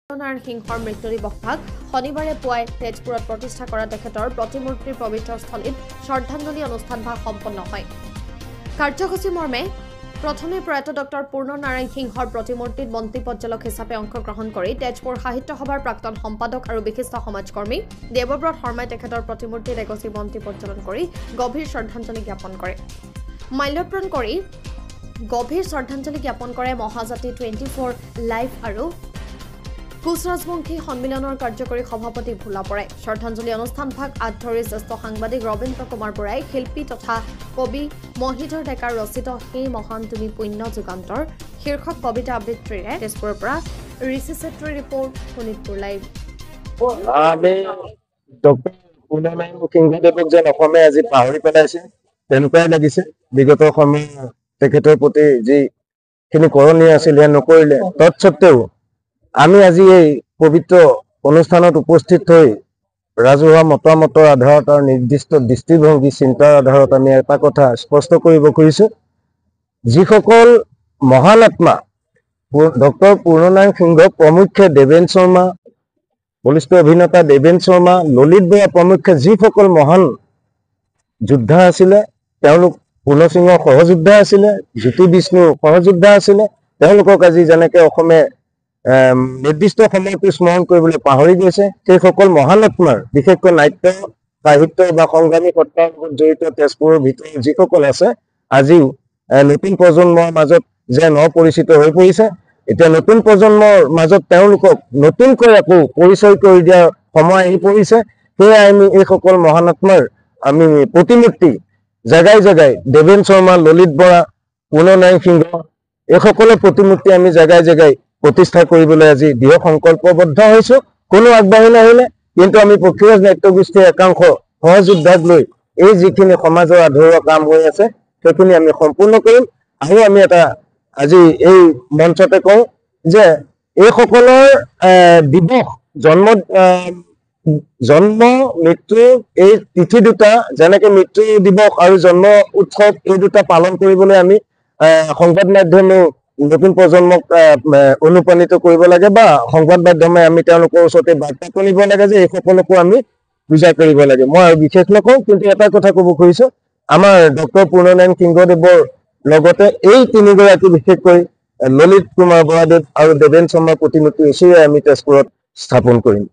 নাৰায়ণ সিংহৰ মৃত্যু দিৱসভাগ শনিবাৰে পুৱাই তেজপুৰত প্ৰতিষ্ঠা কৰা তেখেতৰ প্ৰতিমূৰ্তিৰ পবিত্ৰ স্থলীত শ্ৰদ্ধাঞ্জলি অনুষ্ঠানভাগ সম্পন্ন হয়। কাৰ্যসূচী মৰ্মে প্ৰথমে প্ৰয়াত ডক্টৰ পূৰ্ণ নাৰায়ণ সিংহৰ প্ৰতিমূৰ্তিত বন্তি প্ৰজ্বলক হিচাপে অংশগ্ৰহণ কৰি তেজপুৰ সাহিত্য সভাৰ প্ৰাক্তন সম্পাদক আৰু বিশিষ্ট সমাজকৰ্মী দেৱব্ৰত শৰ্মাই তেখেতৰ প্ৰতিমূৰ্তিত এগছি বন্তি প্ৰজ্বলন কৰি গভীৰ শ্ৰদ্ধাঞ্জলি জ্ঞাপন কৰে। মাল্যৰ্পণ কৰি গভীৰ শ্ৰদ্ধাঞ্জলি জ্ঞাপন কৰে মহাজাতি 24 লাইভ আৰু কোচ ৰাজবংশী সন্মিলনৰ কাৰ্যকৰী সভাপতি ভোলা বৰাই। শ্ৰদ্ধাঞ্জলি অনুষ্ঠানভাগ আদৰি জ্যেষ্ঠ সাংবাদিক ৰবীন্দ্ৰ কুমাৰ বৰাই শিল্পী তথা কবি মহিধৰ ডেকাৰ ৰচিত সেই মহান তুমি পুণ্য যুগান্তৰ শীৰ্ষক কবিতা আবৃত্তিৰে তেজপুৰৰ পৰা ঋষি চেত্ৰীৰ ৰিপৰ্ট শোণিতপুৰ লাইভ। আমি ডক্টৰ পূৰ্ণ নাৰায়ণ সিংহদেৱক যেন অসমে আজি পাহৰি পেলাইছে তেনেকুৱাই লাগিছে। বিগত সময় তেখেতৰ প্ৰতি যিখিনি কৰণীয় আছিল সেয়া নকৰিলে। তৎসত্বেও আমি আজি এই পবিত্ৰ অনুষ্ঠানত উপস্থিত হৈ ৰাজহুৱা মতামতৰ আধাৰত আৰু নিৰ্দিষ্ট দৃষ্টিভংগী চিন্তাৰ আধাৰত আমি এটা কথা স্পষ্ট কৰিব খুজিছো, যিসকল মহান আত্মা ডক্টৰ পূৰ্ণ নাৰায়ণ সিংহ প্ৰমুখ্যে দেৱেন শৰ্মা, বলিষ্ঠ অভিনেতা দেৱেন শৰ্মা, ললিত বৰা প্ৰমুখ্যে যিসকল মহান যোদ্ধা আছিলে, তেওঁলোক পূৰ্ণ সিংহৰ সহযোদ্ধা আছিলে, জ্যোতি বিষ্ণুৰ সহযোদ্ধা আছিলে, তেওঁলোকক আজি যেনেকে অসমে নিৰ্দিষ্ট সময়টো স্মৰণ কৰিবলৈ পাহৰি গৈছে, সেইসকল মহান আত্মাৰ বিশেষকৈ নাট্য সাহিত্য বা সংগ্ৰামী সত্তাৰ লগত জড়িত তেজপুৰৰ ভিতৰত যিসকল আছে আজিও নতুন প্ৰজন্মৰ মাজত যেন অপৰিচিত হৈ পৰিছে। এতিয়া নতুন প্ৰজন্মৰ মাজত তেওঁলোকক নতুনকৈ আকৌ পৰিচয় কৰি দিয়াৰ সময় আহি পৰিছে। সেয়ে আমি এইসকল মহান আত্মাৰ আমি প্ৰতিমূৰ্তি জেগাই জেগাই দেৱেন শৰ্মা, ললিত বৰা, পূৰ্ণ নাৰায়ণ সিংহ এইসকলৰ প্ৰতিমূৰ্তি আমি জেগাই জেগাই প্ৰতিষ্ঠা কৰিবলৈ আজি দৃঢ় সংকল্পবদ্ধ হৈছো। কোনো আগবাঢ়ি নাহিলে কিন্তু আমি পক্ষীৰাজ নাট্যগোষ্ঠীৰ একাংশ সহযোদ্ধাক লৈ এই যিখিনি সমাজৰ আধৰুৱা কাম হৈ আছে সেইখিনি আমি সম্পূৰ্ণ কৰিম। আৰু আমি এটা আজি এই মঞ্চতে কওঁ যে এইসকলৰ দিৱস জন্ম মৃত্যু এই তিথি দুটা, যেনেকে মৃত্যু দিৱস আৰু জন্ম উৎসৱ এই দুটা পালন কৰিবলৈ আমি সংবাদ মাধ্যমেও নতুন প্ৰজন্মক অনুপ্ৰাণিত কৰিব লাগে বা সংবাদ মাধ্যমে আমি তেওঁলোকৰ ওচৰতে বাৰ্তাটো নিব লাগে যে এইসকলকো আমি পূজা কৰিব লাগে। মই আৰু বিশেষ নকওঁ, কিন্তু এটা কথা ক'ব খুজিছো, আমাৰ ডক্টৰ পূৰ্ণ নাৰায়ণ সিংহদেৱৰ লগতে এই তিনিগৰাকী বিশেষকৈ ললিত কুমাৰ বৰাদেৱ আৰু দেৱেন শৰ্মাৰ প্ৰতিমূৰ্তি নিশ্চয় আমি তেজপুৰত স্থাপন কৰিম।